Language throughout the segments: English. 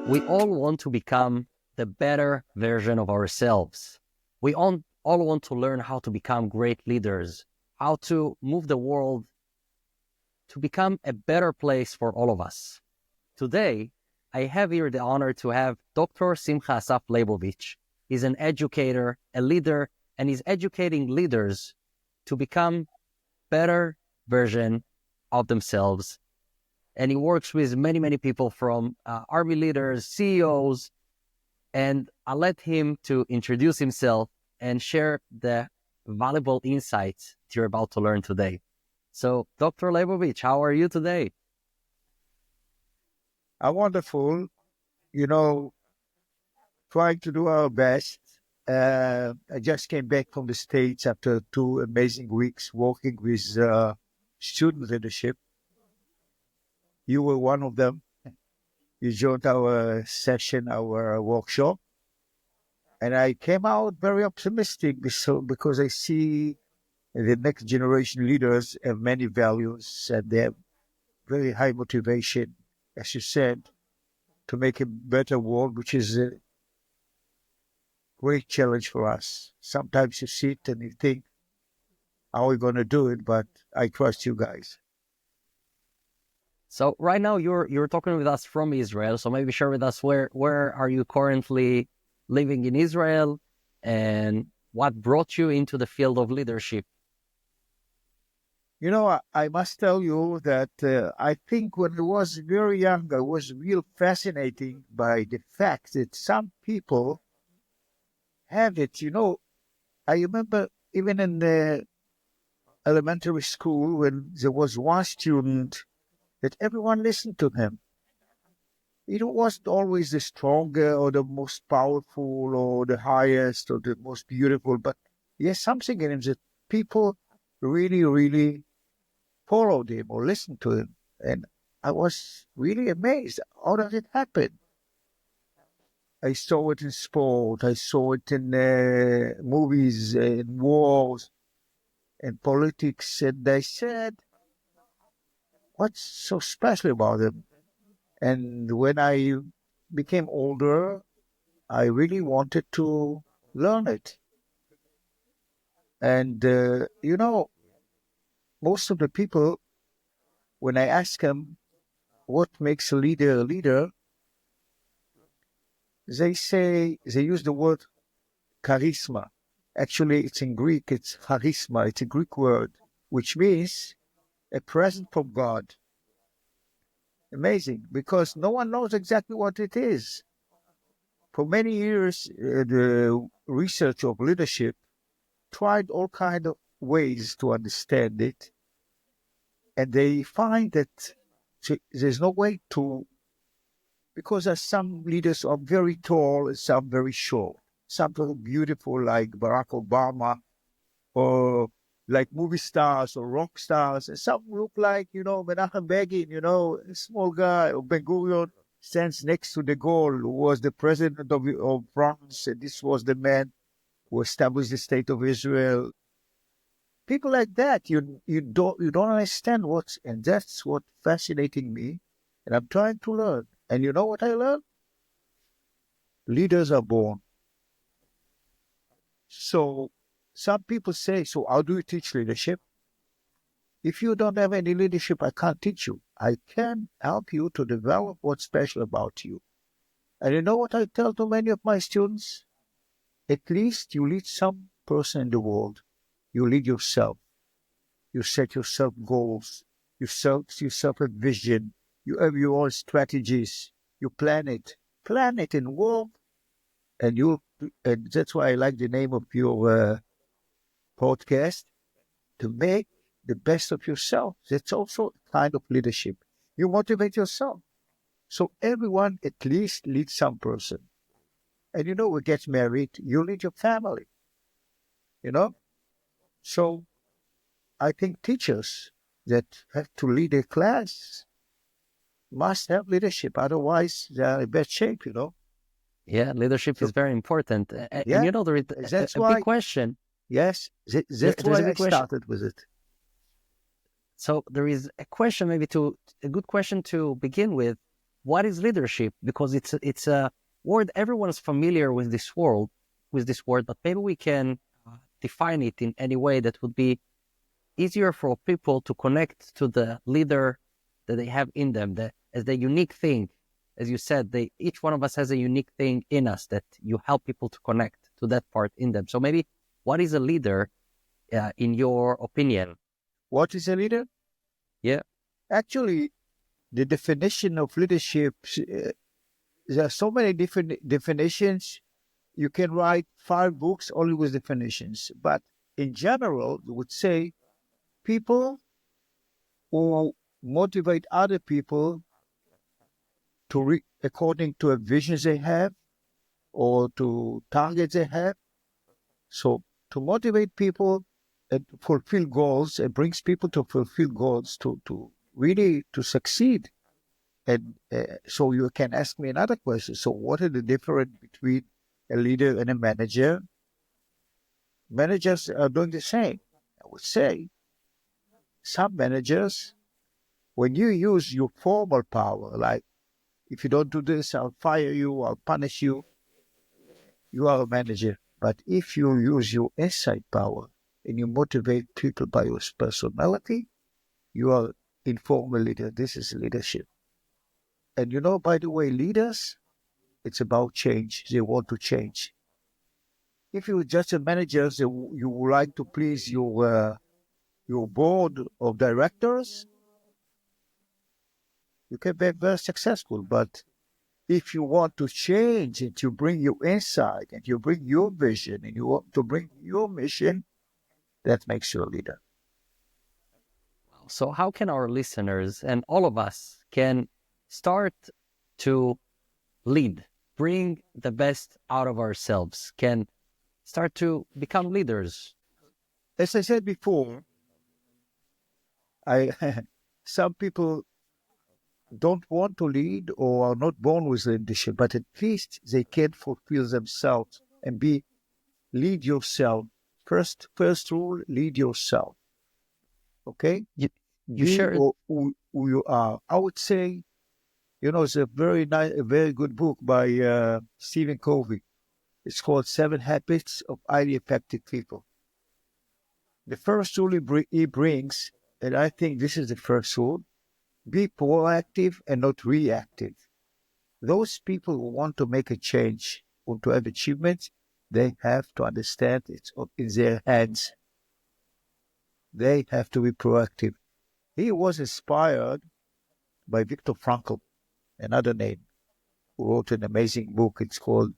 We all want to become the better version of ourselves. We all want to learn how to become great leaders, how to move the world to become a better place for all of us. Today, I have here the honor to have Dr. Simcha Asaf Leibovich. He's an educator, a leader, and he's educating leaders to become better version of themselves. And he works with many, many people from army leaders, CEOs, and I'll let him to introduce himself and share the valuable insights that you're about to learn today. So, Dr. Leibovich, how are you today? I'm wonderful. Trying to do our best. I just came back from the States after 2 amazing weeks working with student leadership. You were one of them. You joined our session, our workshop. And I came out very optimistic because I see the next generation leaders have many values and they have very high motivation, as you said, to make a better world, which is a great challenge for us. Sometimes you sit and you think, how are we going to do it? But I trust you guys. So right now you're talking with us from Israel. So maybe share with us where are you currently living in Israel and what brought you into the field of leadership? I must tell you that I think when I was very young, I was real fascinated by the fact that some people have it. I remember even in the elementary school when there was one student that everyone listened to him. It wasn't always the stronger or the most powerful or the highest or the most beautiful, but he has something in him that people really, really followed him or listened to him. And I was really amazed. How does it happen? I saw it in sport. I saw it in movies, in wars, in politics. And I said, what's so special about him? And when I became older, I really wanted to learn it. And, most of the people, when I ask them what makes a leader, they use the word charisma. Actually, it's in Greek, it's charisma. It's a Greek word, which means a present from God. Amazing, because no one knows exactly what it is. For many years, the research of leadership tried all kinds of ways to understand it, and they find that there's no way to, because some leaders are very tall and some very short. Some are beautiful like Barack Obama, or like movie stars or rock stars, and some look like, Menachem Begin, a small guy, or Ben Gurion stands next to de Gaulle, who was the president of France, and this was the man who established the state of Israel. People like that, you don't understand and that's what fascinating me, and I'm trying to learn. And you know what I learned? Leaders are born. So some people say, so how do you teach leadership? If you don't have any leadership, I can't teach you. I can help you to develop what's special about you. And you know what I tell to many of my students? At least you lead some person in the world. You lead yourself. You set yourself goals. You set yourself a vision. You have your own strategies. You plan it. Plan it and work. And that's why I like the name of your podcast, to make the best of yourself. That's also a kind of leadership. You motivate yourself. So everyone at least leads some person. And we get married, you lead your family. So I think teachers that have to lead a class must have leadership. Otherwise, they are in bad shape, Yeah, leadership is very important. And Yeah, there is a big question. Yes, that's why I started with it. So there is a question, a good question to begin with. what is leadership? Because it's a word everyone is familiar with this word, but maybe we can define it in any way that would be easier for people to connect to the leader that they have in them, as the unique thing. As you said, each one of us has a unique thing in us that you help people to connect to that part in them. So maybe, what is a leader in your opinion? What is a leader? Yeah. Actually, the definition of leadership, there are so many different definitions. You can write 5 books only with definitions. But in general, you would say people who motivate other people to according to a vision they have or to targets they have. So to motivate people and fulfill goals, it brings people to fulfill goals to really to succeed. And so you can ask me another question. So what are the difference between a leader and a manager? Managers are doing the same. I would say some managers, when you use your formal power, like if you don't do this, I'll fire you, I'll punish you, you are a manager. But if you use your inside power and you motivate people by your personality, you are informal leader. This is leadership. And you know, by the way, leaders, it's about change. They want to change. If you're just a manager, you would like to please your board of directors, you can be very successful. But if you want to change and you bring your insight and you bring your vision and you want to bring your mission, that makes you a leader. So how can our listeners and all of us can start to lead, bring the best out of ourselves, can start to become leaders? As I said before, some people don't want to lead or are not born with leadership, but at least they can fulfill themselves and lead yourself. First rule, lead yourself. Okay? You Be shared, who you are. I would say, it's a very good book by Stephen Covey. It's called 7 Habits of Highly Effective People. The first rule he brings, and I think this is the first rule, be proactive and not reactive. Those people who want to make a change, want to have achievements, they have to understand it's in their hands. They have to be proactive. He was inspired by Viktor Frankl, another name, who wrote an amazing book. It's called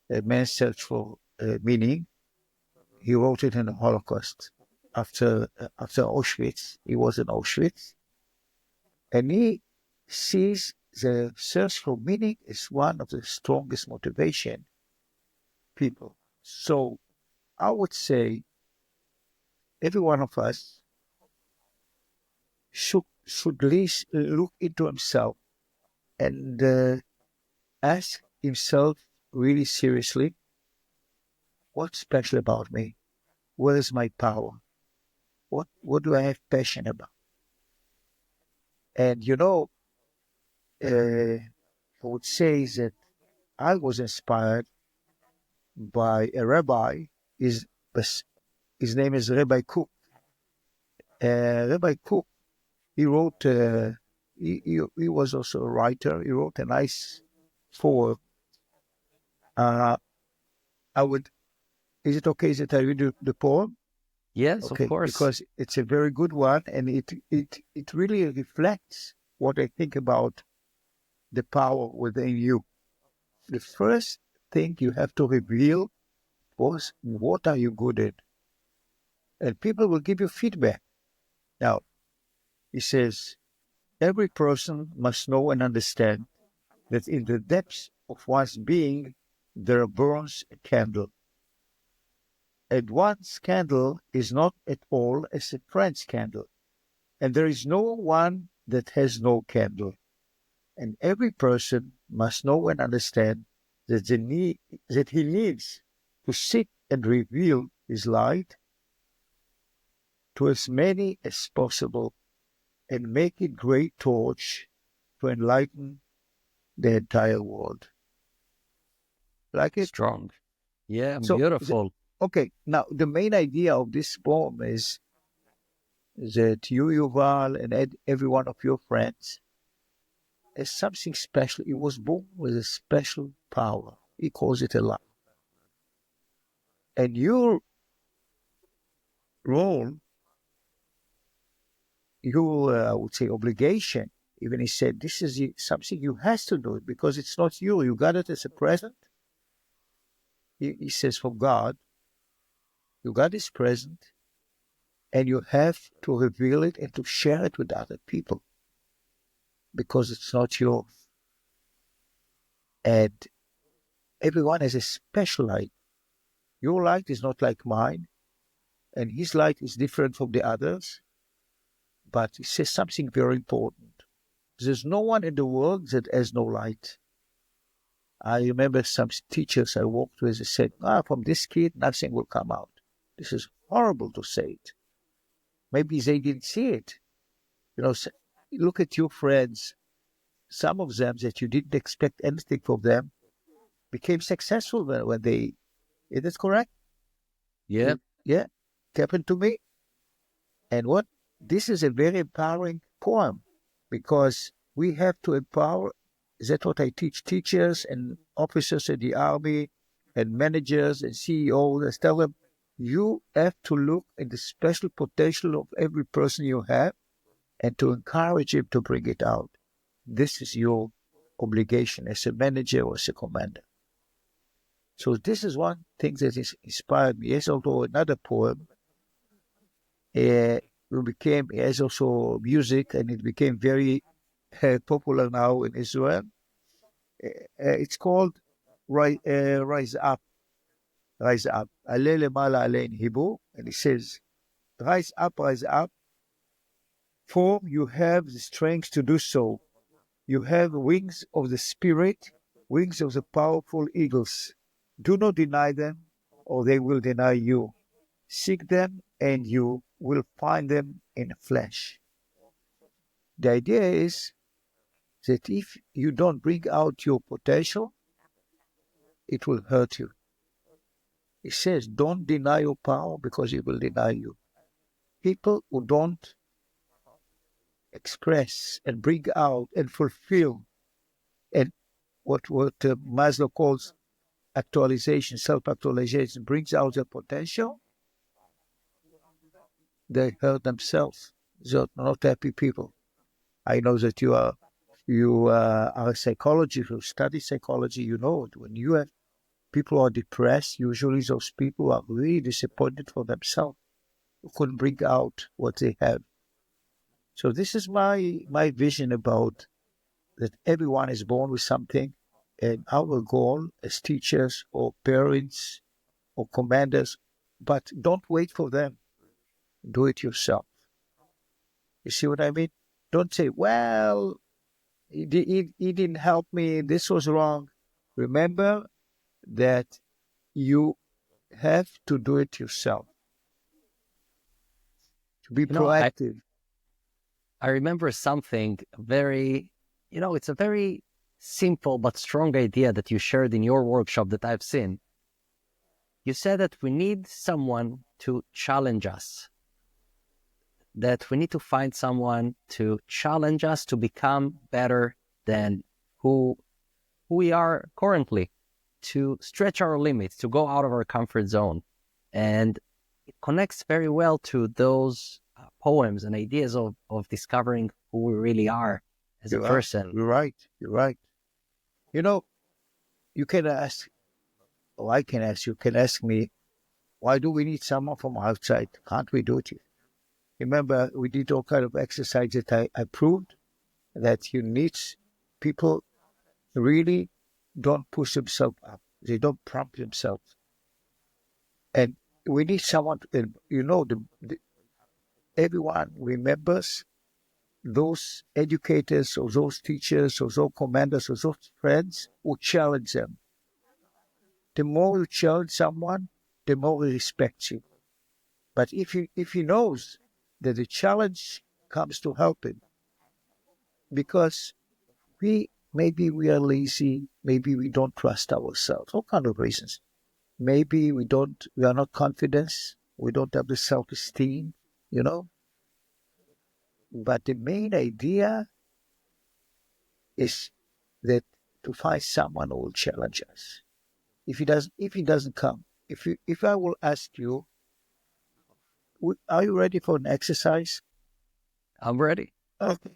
A Man's Search for Meaning. He wrote it in the Holocaust. After Auschwitz, he was in Auschwitz. And he sees the search for meaning is one of the strongest motivation people. So I would say every one of us should at least look into himself and ask himself really seriously, what's special about me? Where is my power? What do I have passion about? And I would say that I was inspired by a rabbi. His name is Rabbi Cook. Rabbi Cook, he wrote, he was also a writer. He wrote a nice foreword. Is it okay that I read the poem? yes, of Okay, course. because it's a very good one and it really reflects what I think about the power within you. The first thing you have to reveal was what are you good at? And people will give you feedback. Now, he says, every person must know and understand that in the depths of one's being, there burns a candle. And one's candle is not at all as a friend's candle. And there is no one that has no candle. And every person must know and understand that he needs to seek and reveal his light to as many as possible and make it great torch to enlighten the entire world. Like it? Strong. Yeah, So, beautiful. okay, now the main idea of this poem is that you, Yuval, and every one of your friends is something special. It was born with a special power. He calls it a light. And your role, your, I would say, obligation, even he said, this is something you has to do because it's not you. You got it as a present. He says, from God, you got this present and you have to reveal it and to share it with other people because it's not yours. And everyone has a special light. Your light is not like mine, and his light is different from the others. But he says something very important. There's no one in the world that has no light. I remember some teachers I worked with said, from this kid, nothing will come out. This is horrible to say it. Maybe they didn't see it. You know, look at your friends. Some of them that you didn't expect anything from them became successful when they, is that correct? Yeah. Yeah, it happened to me. And what? This is a very empowering poem because we have to empower. That's what I teach teachers and officers in the army and managers and CEOs. I tell them, you have to look at the special potential of every person you have and to encourage him to bring it out. This is your obligation as a manager or as a commander. So this is one thing that has inspired me. There's also another poem. It has also music, and it became very popular now in Israel. It's called Rise Up, Rise Up. Aleh lemala aleh in Hebrew, and it says, Rise up, for you have the strength to do so. You have wings of the Spirit, wings of the powerful eagles. Do not deny them, or they will deny you. Seek them, and you will find them in flesh. The idea is that if you don't bring out your potential, it will hurt you. It says, don't deny your power because it will deny you. People who don't express and bring out and fulfill and what Maslow calls actualization, self-actualization, brings out their potential, they hurt themselves. They're not happy people. I know that you are a psychologist who study psychology. You know it. When you have people who are depressed, usually those people are really disappointed for themselves, who couldn't bring out what they have. So this is my vision about that everyone is born with something, and our goal as teachers or parents or commanders, but don't wait for them. Do it yourself. You see what I mean? Don't say, well, he didn't help me, this was wrong. Remember that you have to do it yourself. To be You know, I, proactive. I remember something very, it's a very simple but strong idea that you shared in your workshop that I've seen. You said that we need someone to challenge us, that we need to find someone to challenge us to become better than who we are currently, to stretch our limits, to go out of our comfort zone. And it connects very well to those poems and ideas of discovering who we really are as a person. You're right. You're right. You know, you can ask, or I can ask, you can ask me, why do we need someone from outside? Can't we do it here? Remember, we did all kind of exercise that I proved that you need people really don't push themselves up. They don't prompt themselves. And we need someone, everyone remembers those educators or those teachers or those commanders or those friends who challenge them. The more you challenge someone, the more he respects you. But if he knows that the challenge comes to help him, because we maybe we are lazy, maybe we don't trust ourselves, all kind of reasons. Maybe we are not confident, we don't have the self-esteem, you know. But the main idea is that to find someone who will challenge us. If he doesn't come, if I will ask you, are you ready for an exercise? I'm ready. Okay.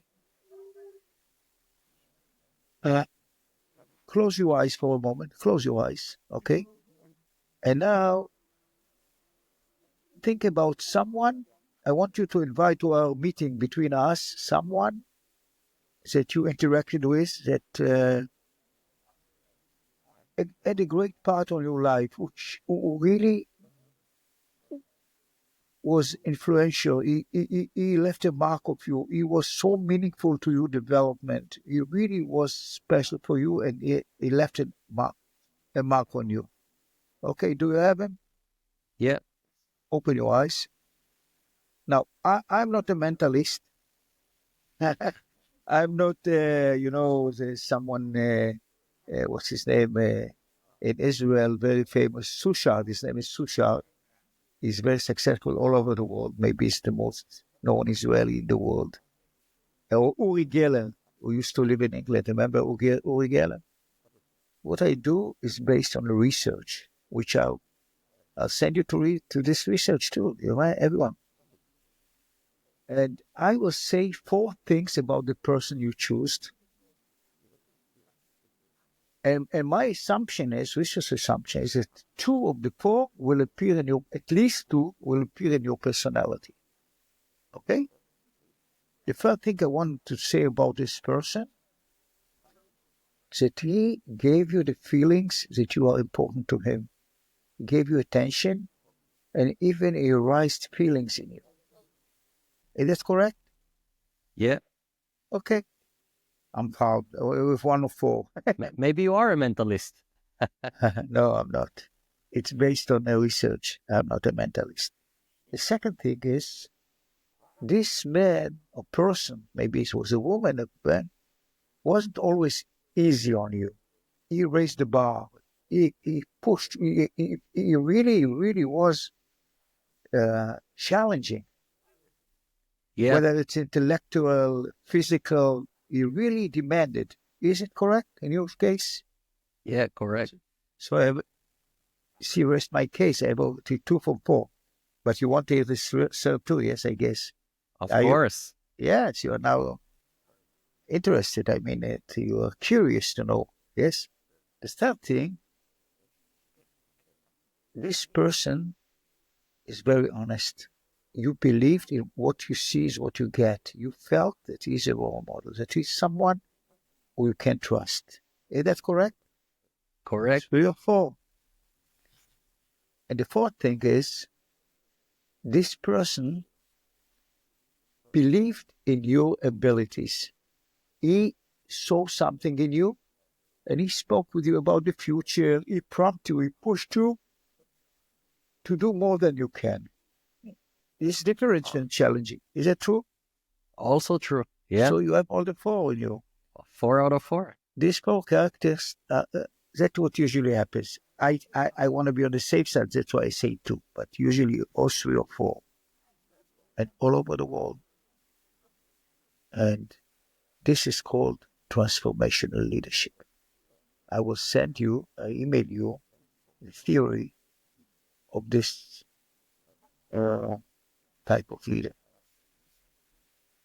Close your eyes for a moment. Close your eyes, okay? And now think about someone. I want you to invite to our meeting between us someone that you interacted with that had a great part on your life, who really was influential. He left a mark of you. He was so meaningful to your development. He really was special for you, and he left a mark on you. Okay, do you have him? Yeah. Open your eyes. Now, I'm not a mentalist. I'm not, there's someone, what's his name, in Israel, very famous, Sushar. His name is Sushar. He's very successful all over the world. Maybe he's the most known Israeli in the world. Or Uri Geller, who used to live in England. Remember Uri Geller? What I do is based on the research, which I'll send you to read to this research too, everyone. And I will say 4 things about the person you choose. And my assumption is, research assumption, is that 2 of the 4 will appear in your, at least 2 will appear in your personality. Okay? The first thing I want to say about this person is that he gave you the feelings that you are important to him. He gave you attention and even aroused feelings in you. Is that correct? Yeah. Okay. I'm proud with 1 of 4. Maybe you are a mentalist. No, I'm not. It's based on the research. I'm not a mentalist. The second thing is, this man or person, maybe it was a woman or man, wasn't always easy on you. He raised the bar. He pushed. He really was challenging. Yeah. Whether it's intellectual, physical, he really demanded. Is it correct in your case? Yeah, correct. So I rest my case. I have 2 from 4. But you want to hear this too, yes, I guess. Of course. Yes, you are now interested. I mean, you are curious to know. Yes. The third thing, this person is very honest. You believed in what you see is what you get. You felt that he's a role model, that he's someone who you can trust. Is that correct? Correct. 3 or 4. And the fourth thing is, this person believed in your abilities. He saw something in you, and he spoke with you about the future. He prompted you, he pushed you to do more than you can. It's different than challenging. Is that true? Also true. Yeah. So you have all the 4 in you. 4 out of 4. These 4 characters, that's what usually happens. I want to be on the safe side, that's why I say 2, but usually all 3 or 4. And all over the world. And this is called transformational leadership. I will email you the theory of this type of leader.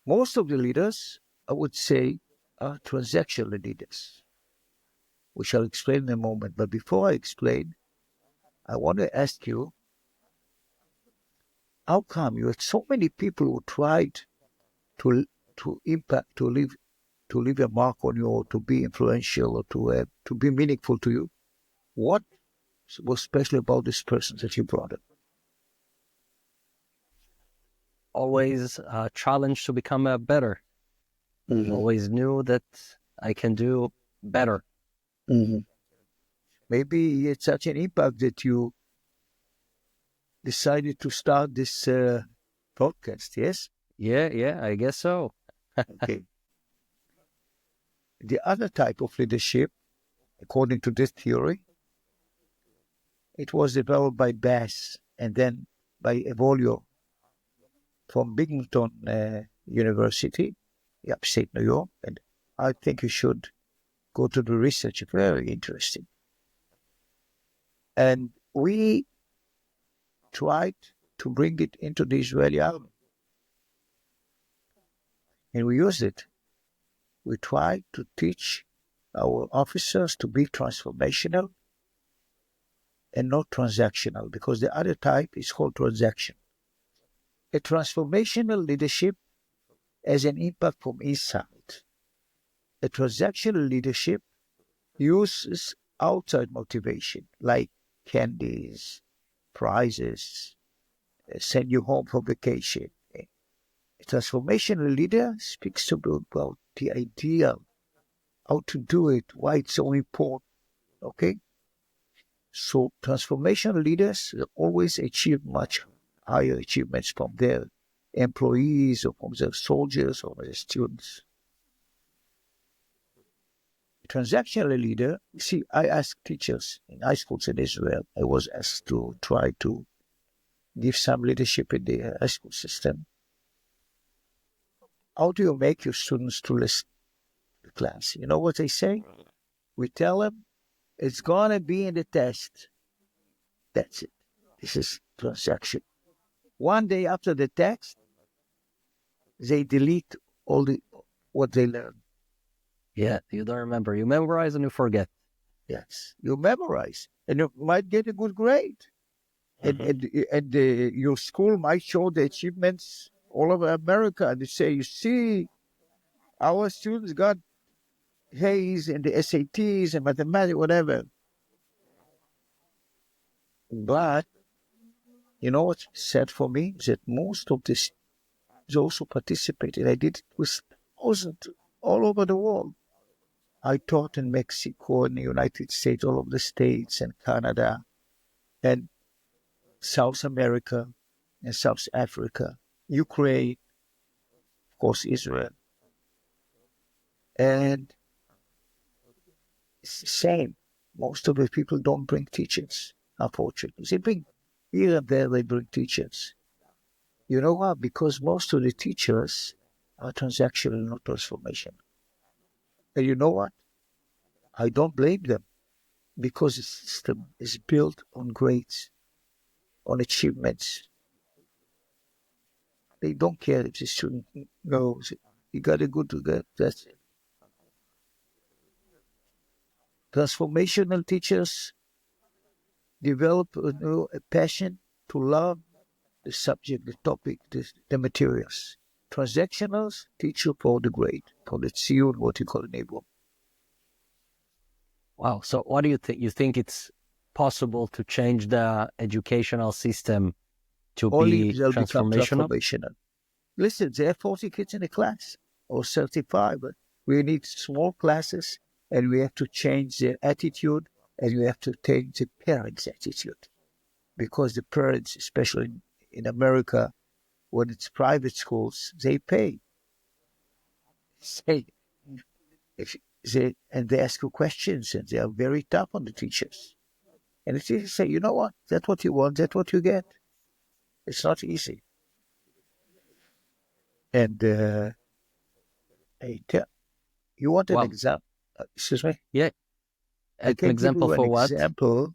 Most of the leaders, I would say, are transactional leaders, which I'll explain in a moment. But before I explain, I want to ask you, how come you had so many people who tried to impact, to leave a mark on you, or to be influential, or to be meaningful to you? What was special about this person that you brought up? Always challenged to become better. Mm-hmm. Always knew that I can do better. Mm-hmm. Maybe he had such an impact that you decided to start this podcast, yes? Yeah, I guess so. Okay. The other type of leadership, according to this theory, it was developed by Bass and then by Evolio from Binghamton University, upstate New York. And I think you should go to the research. Very interesting. And we tried to bring it into the Israeli army. And we used it. We tried to teach our officers to be transformational and not transactional, because the other type is called transaction. A transformational leadership has an impact from inside. A transactional leadership uses outside motivation, like candies, prizes, send you home for vacation. A transformational leader speaks to you about the idea, how to do it, why it's so important. Okay? So transformational leaders always achieve much higher achievements from their employees or from their soldiers or their students. Transactional leader, see, I asked teachers in high schools in Israel, I was asked to try to give some leadership in the high school system. How do you make your students to listen to the class? You know what they say? We tell them, it's going to be in the test. That's it. This is transaction. One day after the test, they delete all what they learned. Yeah, you don't remember. You memorize and you forget. Yes, you memorize, and you might get a good grade. And your school might show the achievements all over America, and they say, you see, our students got A's in the SATs and mathematics, whatever. But you know what's sad for me is that most of those who participated, I did it with thousands all over the world. I taught in Mexico, in the United States, all of the states, and Canada, and South America, and South Africa, Ukraine, of course, Israel. And it's the same. Most of the people don't bring teachers, unfortunately. They bring here and there, they bring teachers. You know what? Because most of the teachers are transactional, not transformational. And you know what? I don't blame them, because the system is built on grades, on achievements. They don't care if the student knows it. You got to go to that. That's it. Transformational teachers develop a passion to love the subject, the topic, the materials. Transactionals teach you for the grade, for the tziyun, what you call enable. Wow. So what do you think? You think it's possible to change the educational system to Only be they'll become transformational? transformational. Listen, there are 40 kids in the class, or 35, but we need small classes, and we have to change their attitude, and we have to change the parents' attitude. Because the parents, especially in America, when it's private schools, they pay. Say, if they ask you questions, and they are very tough on the teachers. And the teachers say, you know what? That's what you want. That's what you get. It's not easy. And you want an Well, example? Excuse me. yeah. I An can give example you an for what? example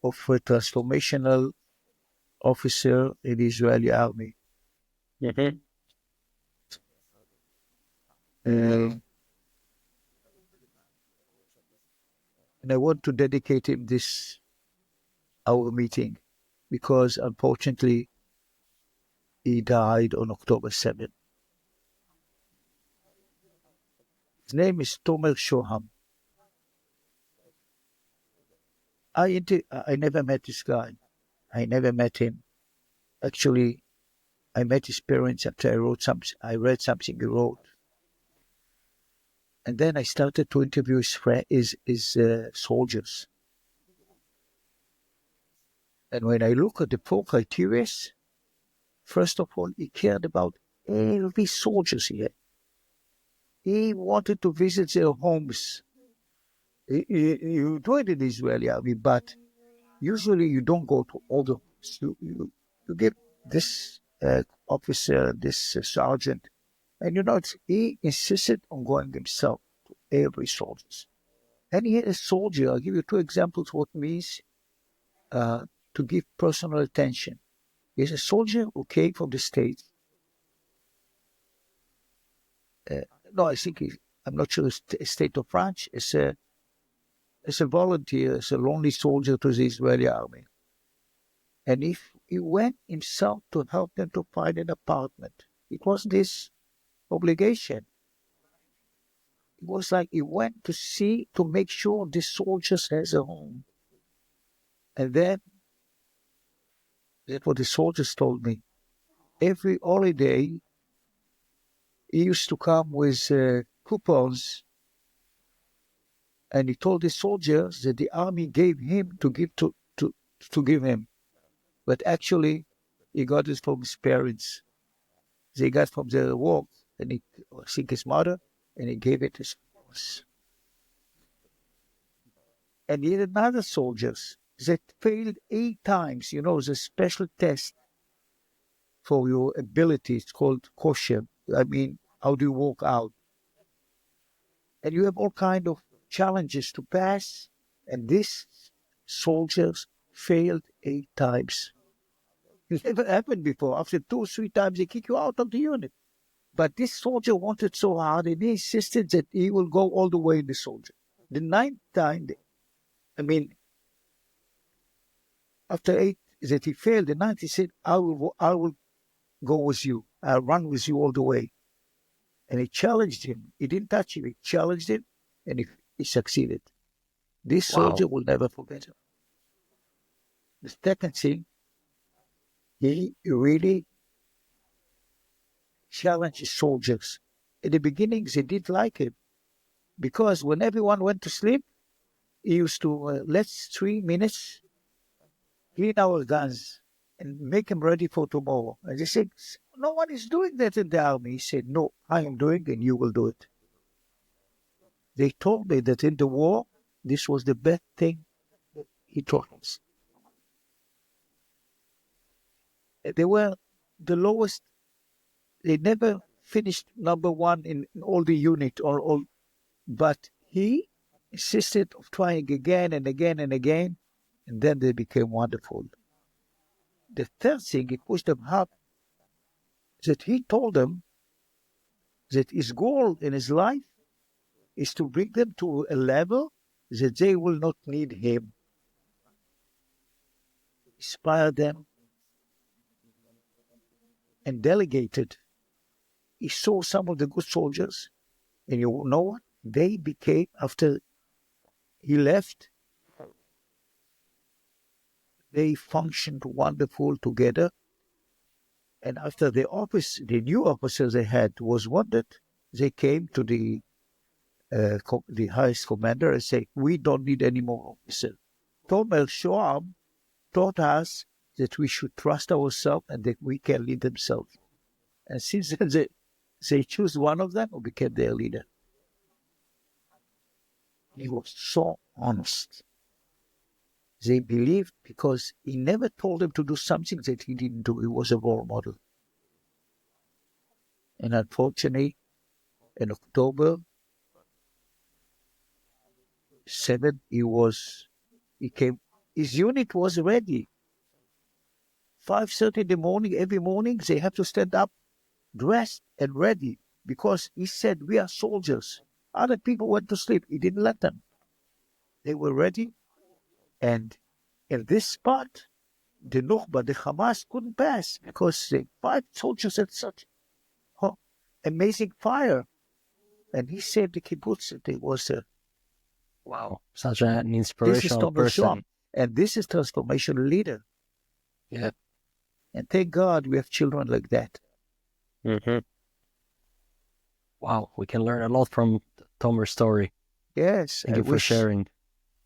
of a transformational officer in the Israeli army. Mm-hmm. And I want to dedicate him our meeting, because unfortunately he died on October 7th. His name is Tomer Shoham. I never met this guy. I never met him. Actually, I met his parents after I read something he wrote. And then I started to interview his soldiers. And when I look at the 4 criteria, first of all, he cared about every soldier he had. he wanted to visit their homes. You do it in the Israeli army, but usually you don't go to all the homes. You give this officer, this sergeant, and he insisted on going himself to every soldier. And he had a soldier. I'll give you two examples what it means to give personal attention. He's a soldier who came from the States. No, I think I'm not sure it's state of France. It's a volunteer, it's a lonely soldier to the Israeli army. And if he went himself to help them to find an apartment, it was this obligation. It was like he went to see, to make sure the soldiers has a home. And then, that's what the soldiers told me. Every holiday, he used to come with coupons, and he told the soldiers that the army gave him to give him. But actually, he got it from his parents. They got from their work, and I think his mother, and he gave it to his boss. And he had another soldiers that failed 8 times. The special test for your ability. It's called kosher. I mean, how do you walk out? And you have all kind of challenges to pass. And these soldiers failed 8 times. It never happened before. After 2 or 3 times, they kick you out of the unit. But this soldier wanted so hard, and he insisted that he will go all the way in the soldier. The 9th time, after 8 that he failed, the 9th he said, I will go with you. I'll run with you all the way. And he challenged him. He didn't touch him. He challenged him, and he succeeded. This soldier will never forget him. The second thing, he really challenged his soldiers. In the beginning, they didn't like him, because when everyone went to sleep, he used to, let's 3 minutes, clean our guns and make them ready for tomorrow. And they said, no one is doing that in the army. He said, no, I am doing it and you will do it. They told me that in the war, this was the best thing he taught us. They were the lowest. They never finished number 1 in all the unit, but he insisted of trying again and again and again, and then they became wonderful. The third thing, he pushed them up, that he told them that his goal in his life is to bring them to a level that they will not need him. Inspire them and delegated. He saw some of the good soldiers, and you know what? They became, after he left, they functioned wonderful together. And after the new officers they had was wanted, they came to the highest commander and said, we don't need any more officers. Tomer Shoam taught us that we should trust ourselves and that we can lead themselves. And since then, they choose one of them who became their leader. He was so honest. They believed, because he never told them to do something that he didn't do. He was a role model. And unfortunately, in October 7, his unit was ready. 5:30 in the morning, every morning, they have to stand up, dressed and ready, because he said, we are soldiers. Other people went to sleep. He didn't let them. They were ready. And in this spot, the Nukhba, the Hamas couldn't pass, because the 5 soldiers had such amazing fire. And he saved the kibbutz. It was Wow, such an this is inspirational Tomer person. Shoam, and this is transformational leader. Yeah. And thank God we have children like that. Mm-hmm. Wow, we can learn a lot from Tomer's story. Yes, Thank you for sharing.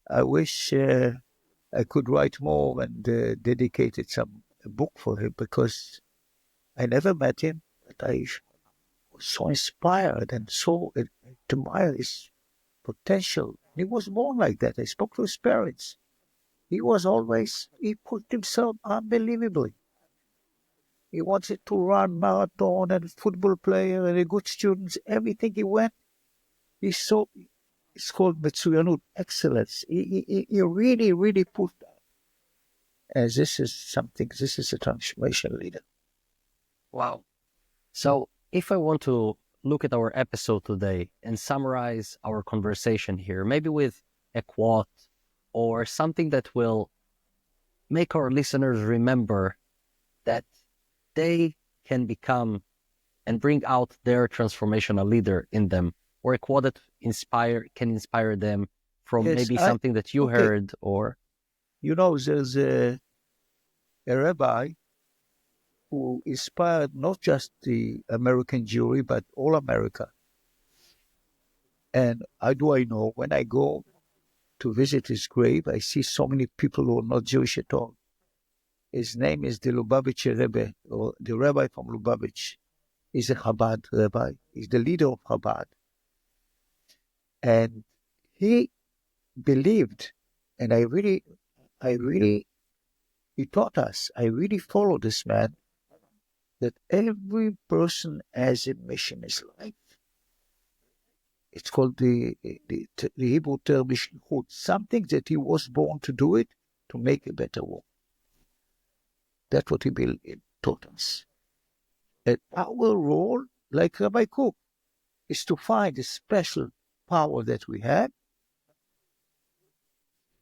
I wish I could write more and dedicated a book for him, because I never met him, but I was was so inspired and so admired his potential. He was born like that. I spoke to his parents. He put himself unbelievably. He wanted to run marathon and football player and a good student. Everything he went, it's called Metsuyanut, excellence. He really, really put as this is a transformational leader. Wow. So if I want to look at our episode today and summarize our conversation here, maybe with a quote or something that will make our listeners remember that they can become and bring out their transformational leader in them, or a quote that can inspire them from maybe something that you heard, or... There's a rabbi who inspired not just the American Jewry, but all America. And I know when I go to visit his grave, I see so many people who are not Jewish at all. His name is the Lubavitch Rebbe, or the rabbi from Lubavitch. He's a Chabad rabbi. He's the leader of Chabad. And he believed, and he taught us, I really follow this man, that every person has a mission in his life. It's called the Hebrew term, something that he was born to do it, to make a better world. That's what he taught us. And our role, like Rabbi Kook, is to find a special power that we have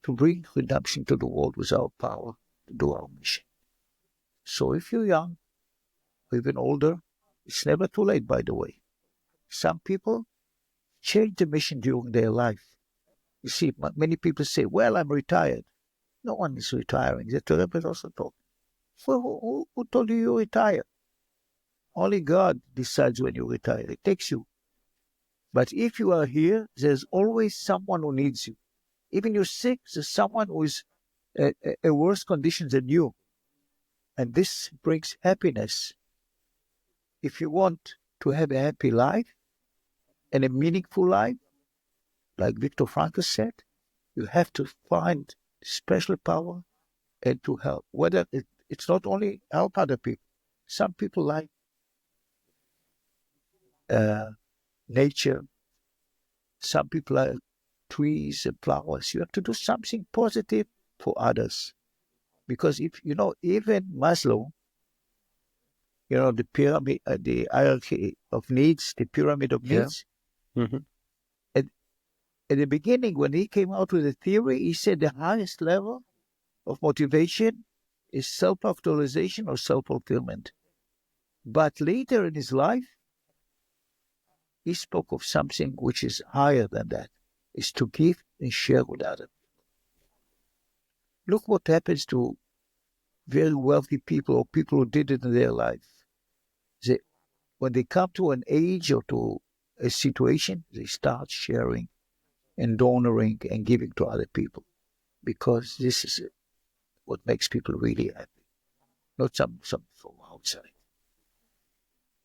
to bring redemption to the world with our power to do our mission. So if you're young, or even older, it's never too late, by the way. Some people change the mission during their life. You see, many people say, well, I'm retired. No one is retiring. The Rebbe also told. So who told you retire? Only God decides when you retire. It takes you. But if you are here, there's always someone who needs you. Even you're sick, there's someone who is a worse condition than you. And this brings happiness. If you want to have a happy life and a meaningful life, like Viktor Frankl said, you have to find special power and to help. Whether it's not only help other people. Some people like nature. Some people like trees and flowers. You have to do something positive for others. Because even Maslow, the pyramid, the hierarchy of needs, the pyramid of needs. Mm-hmm. At the beginning, when he came out with the theory, he said the highest level of motivation is self-actualization or self-fulfillment. But later in his life, he spoke of something which is higher than that, is to give and share with others. Look what happens to very wealthy people or people who did it in their life. When they come to an age or to a situation, they start sharing and donoring and giving to other people, because this is what makes people really happy, not some from outside.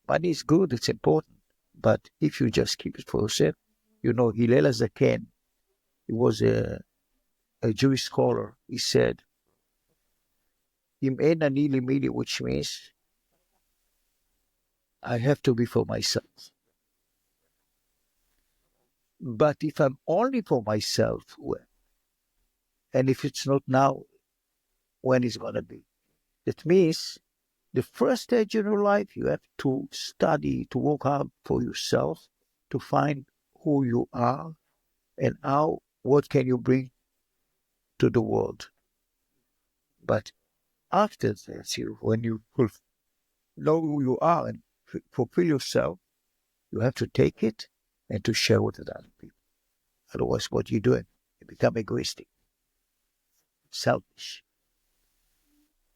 Money is good, it's important, but if you just keep it for yourself, Hillel HaZaken, he was a Jewish scholar. He said, Im en ani limili, which means I have to be for myself. But if I'm only for myself, and if it's not now, when is it going to be? That means the first stage in your life, you have to study, to work hard for yourself, to find who you are and what can you bring to the world. But after that, when you know who you are and fulfill yourself, you have to take it and to share with other people. Otherwise, what you're doing, you become egoistic, selfish.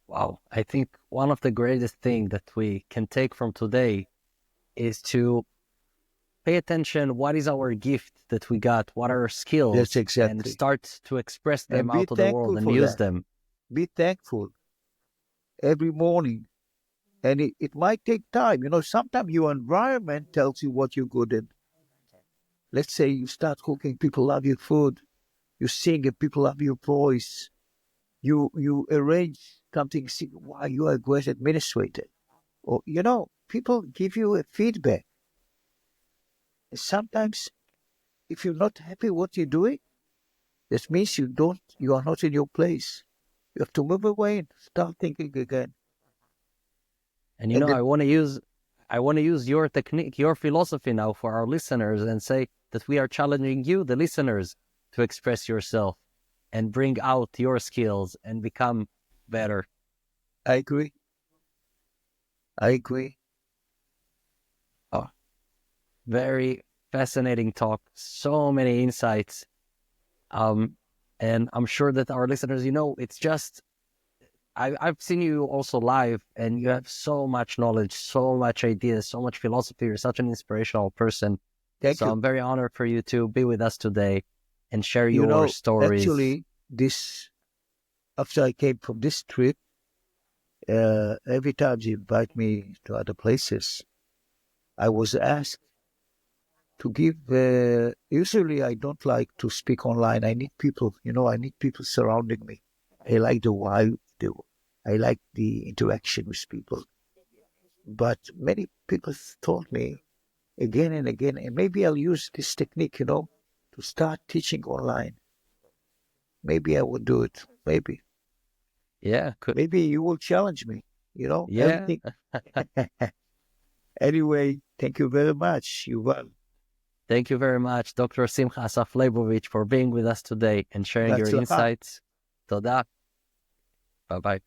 Wow. I think one of the greatest things that we can take from today is to pay attention. What is our gift that we got? What are our skills? That's exactly. And start to express them out to the world and use them. Be thankful every morning. And it might take time. Sometimes your environment tells you what you're good in. Let's say you start cooking, people love your food. You sing and people love your voice. You arrange something, wow, you are a great administrator. Or, people give you a feedback. And sometimes if you're not happy what you're doing, that means you are not in your place. You have to move away and start thinking again. And And I want to use your technique, your philosophy now for our listeners and say that we are challenging you, the listeners, to express yourself and bring out your skills and become better. I agree. I agree. Oh, very fascinating talk. So many insights. And I'm sure that our listeners, it's just, I've seen you also live and you have so much knowledge, so much ideas, so much philosophy. You're such an inspirational person. Thank So you. I'm very honored for you to be with us today and share your stories. Actually, after I came from this trip, every time they invite me to other places, I was asked to give. Usually, I don't like to speak online. I need people. I need people surrounding me. I like the wild. I like the interaction with people. But many people told me again and again, and maybe I'll use this technique, to start teaching online. Maybe I will do it. Maybe. Yeah, Maybe you will challenge me. yeah. Everything. Anyway, thank you very much, Yuval. Thank you very much, Dr. Simcha Asaf Leibovich, for being with us today and sharing your That's insights. Toda. Bye-bye.